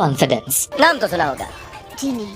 Confidence. नाम तो सुना होगा। जी नहीं।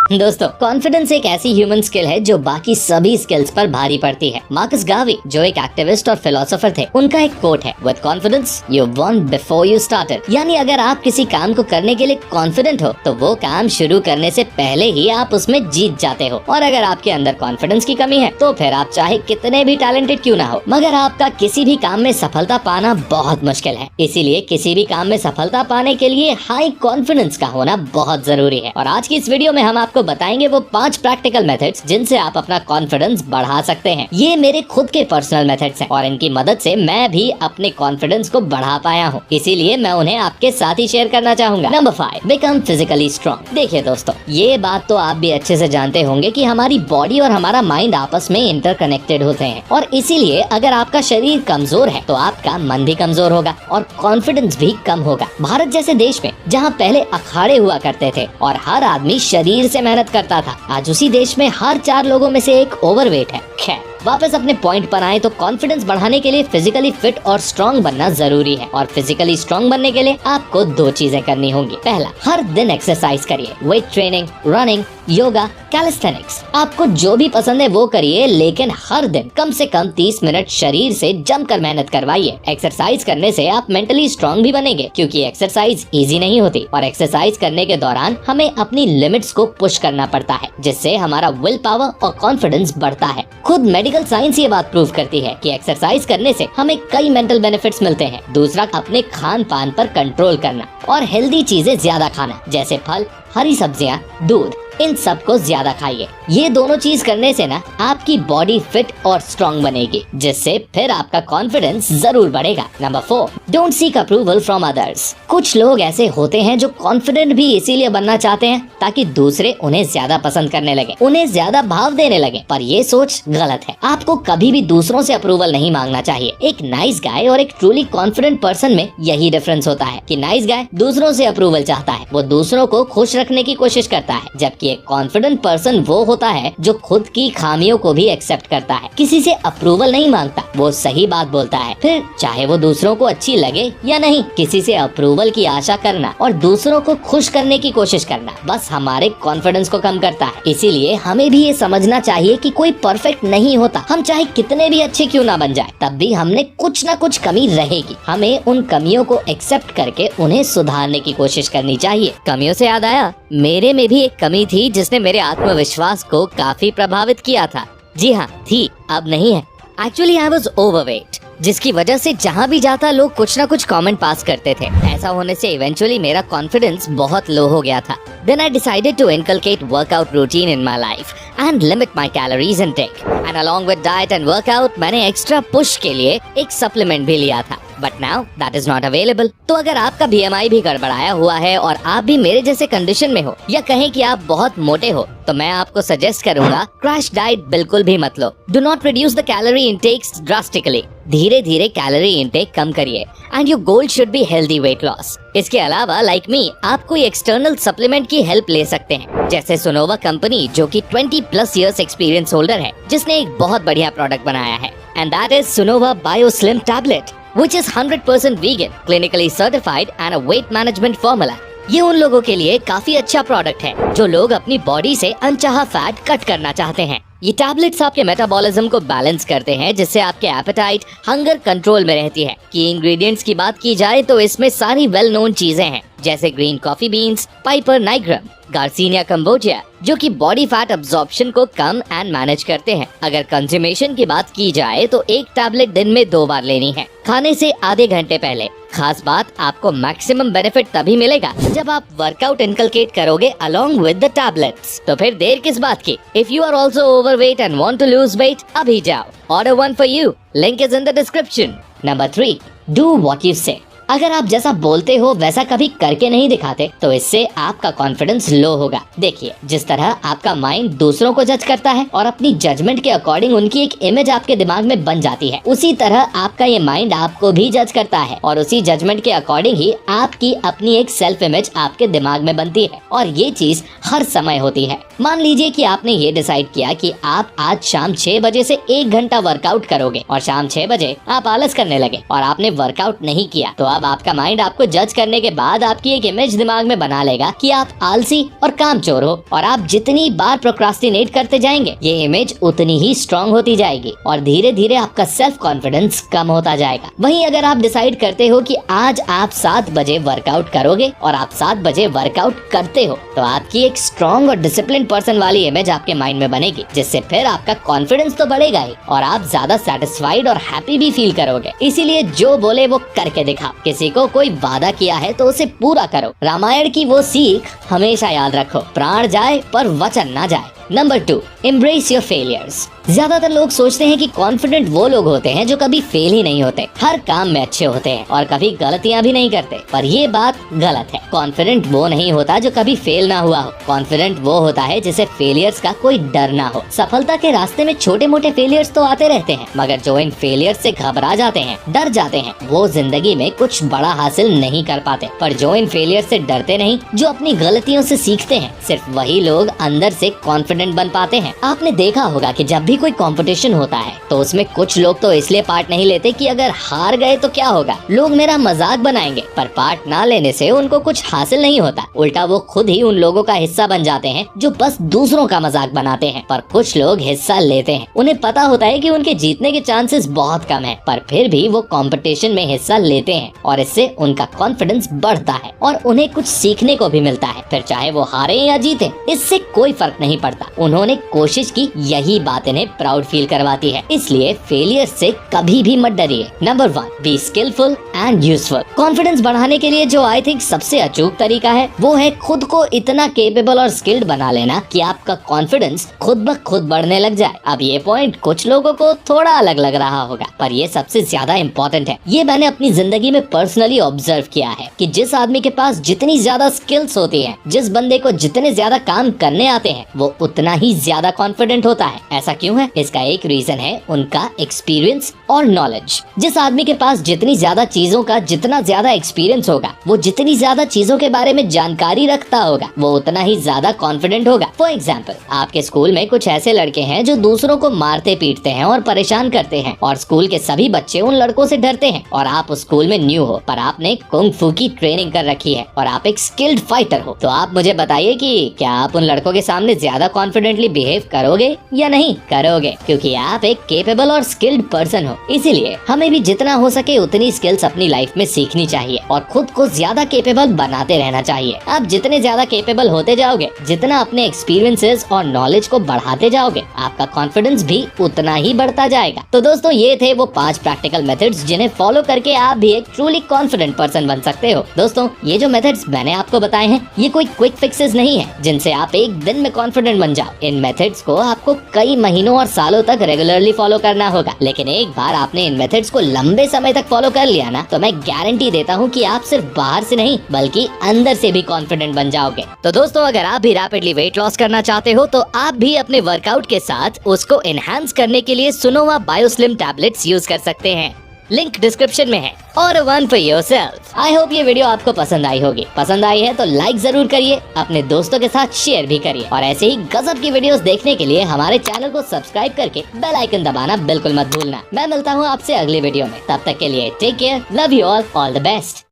दोस्तों, कॉन्फिडेंस एक ऐसी ह्यूमन स्किल है जो बाकी सभी स्किल्स पर भारी पड़ती है। मार्कस गार्वी, जो एक एक्टिविस्ट और फिलोसोफर थे, उनका एक कोट है, with confidence you won before you started. यानी अगर आप किसी काम को करने के लिए कॉन्फिडेंट हो तो वो काम शुरू करने से पहले ही आप उसमें जीत जाते हो। और अगर आपके अंदर कॉन्फिडेंस की कमी है तो फिर आप चाहे कितने भी टैलेंटेड क्यों ना हो, मगर आपका किसी भी काम में सफलता पाना बहुत मुश्किल है। इसीलिए किसी भी काम में सफलता पाने के लिए हाई कॉन्फिडेंस का होना बहुत जरूरी है। और आज की इस वीडियो में हम आपको बताएंगे वो 5 प्रैक्टिकल मेथड्स जिनसे आप अपना कॉन्फिडेंस बढ़ा सकते हैं। ये मेरे खुद के पर्सनल मेथड्स हैं और इनकी मदद से मैं भी अपने कॉन्फिडेंस को बढ़ा पाया हूँ, इसीलिए मैं उन्हें आपके साथ ही शेयर करना चाहूंगा। Number 5, become physically strong. देखिए दोस्तों, ये बात तो आप भी अच्छे से जानते होंगे कि हमारी बॉडी और हमारा माइंड आपस में इंटरकनेक्टेड होते हैं और इसीलिए अगर आपका शरीर कमजोर है तो आपका मन भी कमजोर होगा और कॉन्फिडेंस भी कम होगा। भारत जैसे देश में जहाँ पहले अखाड़े हुआ करते थे और हर आदमी शरीर से मेहनत करता था, आज उसी देश में हर 4 लोगों में से एक ओवरवेट है। खैर, वापस अपने पॉइंट पर आए तो कॉन्फिडेंस बढ़ाने के लिए फिजिकली फिट और स्ट्रॉन्ग बनना जरूरी है और फिजिकली स्ट्रॉन्ग बनने के लिए आपको 2 चीजें करनी होंगी। पहला, हर दिन एक्सरसाइज करिए, weight training, running, yoga, calisthenics. आपको जो भी पसंद है वो करिए, लेकिन हर दिन कम से कम 30 मिनट शरीर से जमकर मेहनत करवाइए। एक्सरसाइज करने से आप मेंटली स्ट्रॉन्ग भी बनेंगे क्योंकि एक्सरसाइज इजी नहीं होती और एक्सरसाइज करने के दौरान हमें अपनी लिमिट्स को पुश करना पड़ता है, जिससे हमारा विल पावर और कॉन्फिडेंस बढ़ता है। खुद मेडिकल साइंस ये बात प्रूव करती है कि एक्सरसाइज करने से हमें कई मेंटल बेनिफिट्स मिलते हैं। दूसरा, अपने खान पान पर कंट्रोल करना और हेल्दी चीजें ज्यादा खाना, जैसे फल, हरी सब्जियां, दूध, इन सब को ज्यादा खाइए। ये दोनों चीज करने से ना आपकी बॉडी फिट और स्ट्रॉन्ग बनेगी, जिससे फिर आपका कॉन्फिडेंस जरूर बढ़ेगा। Number 4, don't seek approval from others. कुछ लोग ऐसे होते हैं जो कॉन्फिडेंट भी इसीलिए बनना चाहते हैं ताकि दूसरे उन्हें ज्यादा पसंद करने लगे, उन्हें ज्यादा भाव देने लगे, पर ये सोच गलत है। आपको कभी भी दूसरों से अप्रूवल नहीं मांगना चाहिए। एक नाइस गाय और एक ट्रूली कॉन्फिडेंट पर्सन में यही डिफरेंस होता है कि नाइस गाय दूसरों से अप्रूवल चाहता है, वो दूसरों को खुश रखने की कोशिश करता है, जबकि एक कॉन्फिडेंट पर्सन वो होता है जो खुद की खामियों को भी एक्सेप्ट करता है, किसी से अप्रूवल नहीं मांगता, वो सही बात बोलता है, फिर चाहे वो दूसरों को अच्छी लगे या नहीं। किसी से अप्रूवल की आशा करना और दूसरों को खुश करने की कोशिश करना बस हमारे कॉन्फिडेंस को कम करता है। इसीलिए हमें भी ये समझना चाहिए कि कोई परफेक्ट नहीं होता। हम चाहे कितने भी अच्छे क्यों ना बन जाए, तब भी हमने कुछ ना कुछ कमी रहेगी। हमें उन कमियों को एक्सेप्ट करके उन्हें सुधारने की कोशिश करनी चाहिए। कमियों से याद आया, मेरे में भी एक कमी थी जिसने मेरे आत्मविश्वास को काफी प्रभावित किया था। जी हाँ, थी, अब नहीं है। एक्चुअली आई वाज ओवरवेट, जिसकी वजह से जहाँ भी जाता लोग कुछ ना कुछ कमेंट पास करते थे। ऐसा होने से इवेंचुअली मेरा कॉन्फिडेंस बहुत लो हो गया था। Then I decided to inculcate workout routine in my life and limit my calories intake. And along with diet and workout, मैंने एक्स्ट्रा पुश के लिए एक सप्लीमेंट भी लिया था। But now that is not available. तो अगर आपका BMI भी गड़बड़ाया हुआ है और आप भी मेरे जैसे कंडीशन में हो या कहें कि आप बहुत मोटे हो, तो मैं आपको सजेस्ट करूंगा क्रैश डाइट बिल्कुल भी मत लो। Do not reduce the calorie intakes drastically. धीरे धीरे कैलोरी इंटेक कम करिए and your goal should be healthy weight loss. इसके अलावा लाइक मी आप कोई एक्सटर्नल सप्लीमेंट की हेल्प ले सकते हैं, जैसे सुनोवा कंपनी जो कि 20+ इयर्स एक्सपीरियंस होल्डर है, जिसने एक बहुत बढ़िया प्रोडक्ट बनाया है and that is Sunova Bio Slim tablet which is 100% vegan, clinically certified and a weight management formula. ये उन लोगों के लिए काफी अच्छा प्रोडक्ट है जो लोग अपनी बॉडी से अनचाहा फैट कट करना चाहते हैं। ये टैबलेट्स आपके मेटाबॉलिज्म को बैलेंस करते हैं, जिससे आपके एपेटाइट, हंगर कंट्रोल में रहती है। की इंग्रेडिएंट्स की बात की जाए तो इसमें सारी वेल नोन चीजें हैं, जैसे green coffee beans, Piper nigrum, garcinia cambogia, जो कि बॉडी फैट अब्जॉर्प्शन को कम एंड मैनेज करते हैं। अगर कंज्यूमेशन की बात की जाए तो एक टैबलेट दिन में 2 बार लेनी है, खाने से आधे घंटे पहले। खास बात, आपको मैक्सिमम बेनिफिट तभी मिलेगा जब आप वर्कआउट इनकलकेट करोगे अलोंग विद द टैबलेट्स। तो फिर देर किस बात की? If you are also overweight and want to lose weight, अभी जाओ, order one for you, link is in the description. Number 3, do what you say. अगर आप जैसा बोलते हो वैसा कभी करके नहीं दिखाते तो इससे आपका कॉन्फिडेंस लो होगा। देखिए, जिस तरह आपका माइंड दूसरों को जज करता है और अपनी जजमेंट के अकॉर्डिंग उनकी एक इमेज आपके दिमाग में बन जाती है, उसी तरह आपका ये माइंड आपको भी जज करता है और उसी जजमेंट के अकॉर्डिंग ही आपकी अपनी एक सेल्फ इमेज आपके दिमाग में बनती है। और ये चीज हर समय होती है। मान लीजिए कि आपने ये डिसाइड किया कि आप आज शाम 6 बजे से 1 घंटा वर्कआउट करोगे और शाम 6 बजे आप आलस करने लगे और आपने वर्कआउट नहीं किया, तो अब आपका माइंड आपको जज करने के बाद आपकी एक इमेज दिमाग में बना लेगा कि आप आलसी और कामचोर हो, और आप जितनी बार प्रोक्रास्टिनेट करते जाएंगे ये इमेज उतनी ही स्ट्रांग होती जाएगी और धीरे धीरे आपका सेल्फ कॉन्फिडेंस कम होता जाएगा। वहीं अगर आप डिसाइड करते हो कि आज आप 7 बजे वर्कआउट करोगे और आप 7 बजे वर्कआउट करते हो, तो आपकी एक स्ट्रांग और डिसिप्लिन पर्सन वाली इमेज आपके माइंड में बनेगी, जिससे फिर आपका कॉन्फिडेंस तो बढ़ेगा ही और आप ज्यादा सेटिस्फाइड और हैप्पी भी फील करोगे। इसीलिए जो बोले वो करके दिखाओ। किसी को कोई वादा किया है तो उसे पूरा करो। रामायण की वो सीख हमेशा याद रखो, प्राण जाए पर वचन ना जाए। Number 2, embrace your failures. ज्यादातर लोग सोचते हैं कि कॉन्फिडेंट वो लोग होते हैं जो कभी फेल ही नहीं होते, हर काम में अच्छे होते हैं और कभी गलतियां भी नहीं करते, पर ये बात गलत है। कॉन्फिडेंट वो नहीं होता जो कभी फेल ना हुआ हो। कॉन्फिडेंट वो होता है जिसे फेलियर्स का कोई डर ना हो। सफलता के रास्ते में छोटे मोटे फेलियर्स तो आते रहते हैं, मगर जो इन फेलियर्स से घबरा जाते हैं, डर जाते हैं, वो जिंदगी में कुछ बड़ा हासिल नहीं कर पाते। पर जो इन फेलियर से डरते नहीं, जो अपनी गलतियों से सीखते हैं, सिर्फ वही लोग अंदर से कॉन्फिडेंट बन पाते हैं। आपने देखा होगा कि जब भी कोई कंपटीशन होता है तो उसमें कुछ लोग तो इसलिए पार्ट नहीं लेते कि अगर हार गए तो क्या होगा, लोग मेरा मजाक बनाएंगे, पर पार्ट ना लेने से उनको कुछ हासिल नहीं होता। उल्टा वो खुद ही उन लोगों का हिस्सा बन जाते हैं जो बस दूसरों का मजाक बनाते हैं। पर कुछ लोग हिस्सा लेते हैं, उन्हें पता होता है कि उनके जीतने के चांसेस बहुत कम है, पर फिर भी वो कंपटीशन में हिस्सा लेते हैं और इससे उनका कॉन्फिडेंस बढ़ता है और उन्हें कुछ सीखने को भी मिलता है। फिर चाहे वो हारे या जीते, इससे कोई फर्क नहीं पड़ता। उन्होंने कोशिश की, यही बात इन्हें प्राउड फील करवाती है। इसलिए फेलियर से कभी भी मत डरिए। Number 1, be skillful and useful. Confidence बढ़ाने के लिए जो आई थिंक सबसे अचूक तरीका है वो है खुद को इतना केपेबल और स्किल्ड बना लेना कि आपका कॉन्फिडेंस खुद ब खुद बढ़ने लग जाए। अब ये पॉइंट कुछ लोगों को थोड़ा अलग लग रहा होगा, पर ये सबसे ज्यादा इम्पोर्टेंट है। ये मैंने अपनी जिंदगी में पर्सनली ऑब्जर्व किया है कि जिस आदमी के पास जितनी ज्यादा स्किल्स होती है, जिस बंदे को जितने ज्यादा काम करने आते हैं, वो उतना ही ज्यादा कॉन्फिडेंट होता है। ऐसा क्यों है? इसका एक रीजन है उनका एक्सपीरियंस और नॉलेज। जिस आदमी के पास जितनी ज्यादा चीजों का जितना ज्यादा एक्सपीरियंस होगा, वो जितनी ज्यादा चीजों के बारे में जानकारी रखता होगा, वो उतना ही ज्यादा कॉन्फिडेंट होगा। फॉर एग्जाम्पल, आपके स्कूल में कुछ ऐसे लड़के हैं जो दूसरों को मारते पीटते हैं और परेशान करते हैं, और स्कूल के सभी बच्चे उन लड़कों से डरते हैं। और आप उस स्कूल में न्यू हो, पर आपने कुंग फू की ट्रेनिंग कर रखी है और आप एक स्किल्ड फाइटर हो, तो आप मुझे बताइए कि क्या आप उन लड़कों के सामने ज्यादा कॉन्फिडेंटली बिहेव करोगे या नहीं करोगे? क्योंकि आप एक केपेबल और स्किल्ड पर्सन हो। इसीलिए हमें भी जितना हो सके उतनी स्किल्स अपनी लाइफ में सीखनी चाहिए और खुद को ज्यादा केपेबल बनाते रहना चाहिए। आप जितने ज्यादा केपेबल होते जाओगे, जितना अपने एक्सपीरियंसेस और नॉलेज को बढ़ाते जाओगे, आपका कॉन्फिडेंस भी उतना ही बढ़ता जाएगा। तो दोस्तों, ये थे वो 5 प्रैक्टिकल मेथड्स जिन्हें फॉलो करके आप भी एक ट्रूली कॉन्फिडेंट पर्सन बन सकते हो। दोस्तों, ये जो मेथड्स मैंने आपको बताए हैं, ये कोई क्विक फिक्सेस नहीं है जिनसे आप एक दिन में कॉन्फिडेंट बन जाओ। इन मेथड्स को आपको कई महीनों और सालों तक रेगुलरली फॉलो करना होगा, लेकिन एक बार आपने इन मेथड्स को लंबे समय तक फॉलो कर लिया ना, तो मैं गारंटी देता हूँ कि आप सिर्फ बाहर से नहीं बल्कि अंदर से भी कॉन्फिडेंट बन जाओगे। तो दोस्तों, अगर आप भी रैपिडली वेट लॉस करना चाहते हो तो आप भी अपने वर्कआउट के साथ उसको एनहांस करने के लिए सुनोवा बायोस्लिम टैबलेट्स यूज कर सकते हैं। लिंक डिस्क्रिप्शन में है। और one for yourself. I hope ये वीडियो आपको पसंद आई होगी। पसंद आई है तो लाइक जरूर करिए, अपने दोस्तों के साथ शेयर भी करिए, और ऐसे ही गजब की वीडियोस देखने के लिए हमारे चैनल को सब्सक्राइब करके बेल आइकन दबाना बिल्कुल मत भूलना। मैं मिलता हूँ आपसे अगली वीडियो में, तब तक के लिए take care, love you all the best.